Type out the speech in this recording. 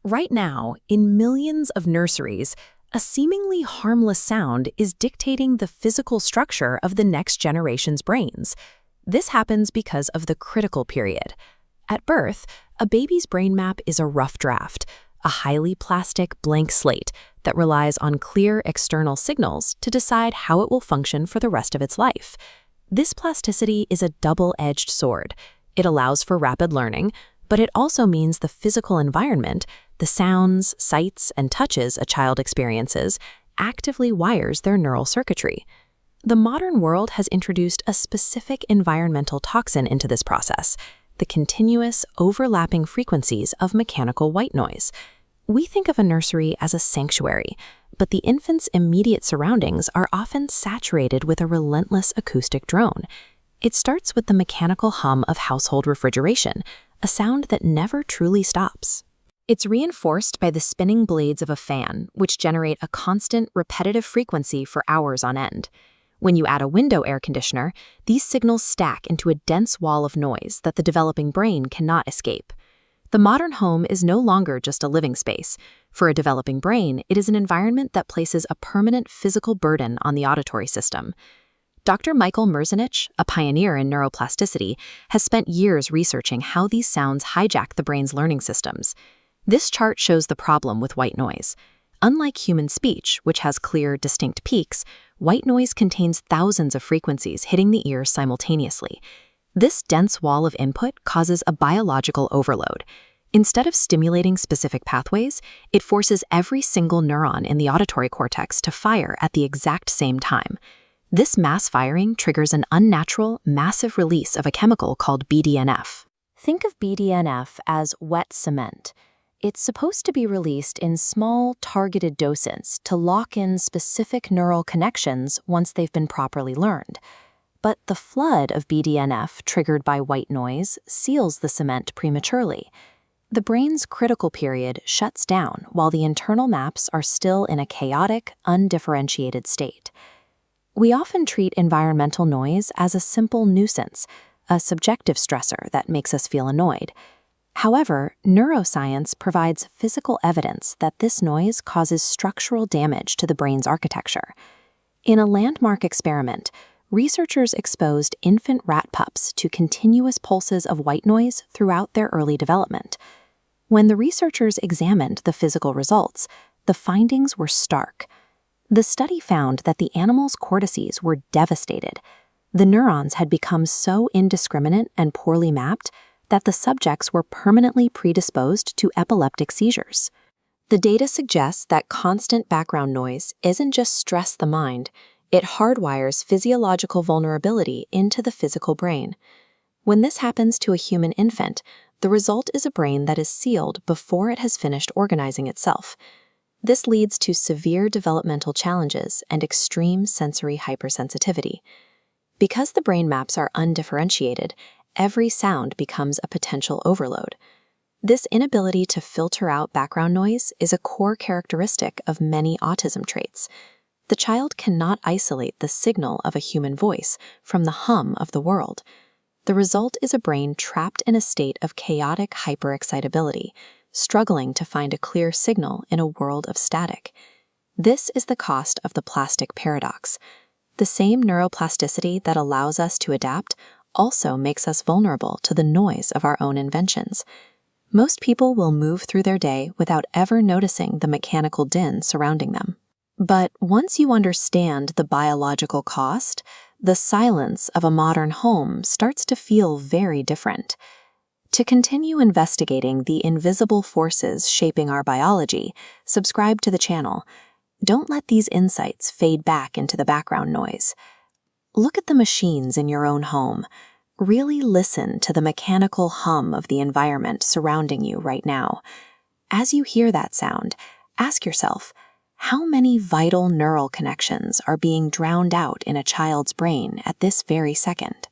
Right now, in millions of nurseries, a seemingly harmless sound is dictating the physical structure of the next generation's brains. This happens because of the critical period. At birth, a baby's brain map is a rough draft, a highly plastic blank slate that relies on clear external signals to decide how it will function for the rest of its life. This plasticity is a double-edged sword. It allows for rapid learning, but it also means the physical environment, the sounds, sights, and touches a child experiences, actively wires their neural circuitry. The modern world has introduced a specific environmental toxin into this process: the continuous, overlapping frequencies of mechanical white noise. We think of a nursery as a sanctuary, but the infant's immediate surroundings are often saturated with a relentless acoustic drone. It starts with the mechanical hum of household refrigeration, a sound that never truly stops. It's reinforced by the spinning blades of a fan, which generate a constant, repetitive frequency for hours on end. When you add a window air conditioner, these signals stack into a dense wall of noise that the developing brain cannot escape. The modern home is no longer just a living space. For a developing brain, it is an environment that places a permanent physical burden on the auditory system. Dr. Michael Merzenich, a pioneer in neuroplasticity, has spent years researching how these sounds hijack the brain's learning systems. This chart shows the problem with white noise. Unlike human speech, which has clear, distinct peaks, white noise contains thousands of frequencies hitting the ear simultaneously. This dense wall of input causes a biological overload. Instead of stimulating specific pathways, it forces every single neuron in the auditory cortex to fire at the exact same time. This mass firing triggers an unnatural, massive release of a chemical called BDNF. Think of BDNF as wet cement. It's supposed to be released in small, targeted doses to lock in specific neural connections once they've been properly learned. But the flood of BDNF triggered by white noise seals the cement prematurely. The brain's critical period shuts down while the internal maps are still in a chaotic, undifferentiated state. We often treat environmental noise as a simple nuisance, a subjective stressor that makes us feel annoyed. However, neuroscience provides physical evidence that this noise causes structural damage to the brain's architecture. In a landmark experiment, researchers exposed infant rat pups to continuous pulses of white noise throughout their early development. When the researchers examined the physical results, the findings were stark. The study found that the animals' cortices were devastated. The neurons had become so indiscriminate and poorly mapped that the subjects were permanently predisposed to epileptic seizures. The data suggests that constant background noise isn't just stress the mind, it hardwires physiological vulnerability into the physical brain. When this happens to a human infant, the result is a brain that is sealed before it has finished organizing itself. This leads to severe developmental challenges and extreme sensory hypersensitivity. Because the brain maps are undifferentiated, every sound becomes a potential overload. This inability to filter out background noise is a core characteristic of many autism traits. The child cannot isolate the signal of a human voice from the hum of the world. The result is a brain trapped in a state of chaotic hyperexcitability, struggling to find a clear signal in a world of static. This is the cost of the plastic paradox. The same neuroplasticity that allows us to adapt also makes us vulnerable to the noise of our own inventions. Most people will move through their day without ever noticing the mechanical din surrounding them. But once you understand the biological cost, the silence of a modern home starts to feel very different. To continue investigating the invisible forces shaping our biology, subscribe to the channel. Don't let these insights fade back into the background noise. Look at the machines in your own home. Really listen to the mechanical hum of the environment surrounding you right now. As you hear that sound, ask yourself, how many vital neural connections are being drowned out in a child's brain at this very second?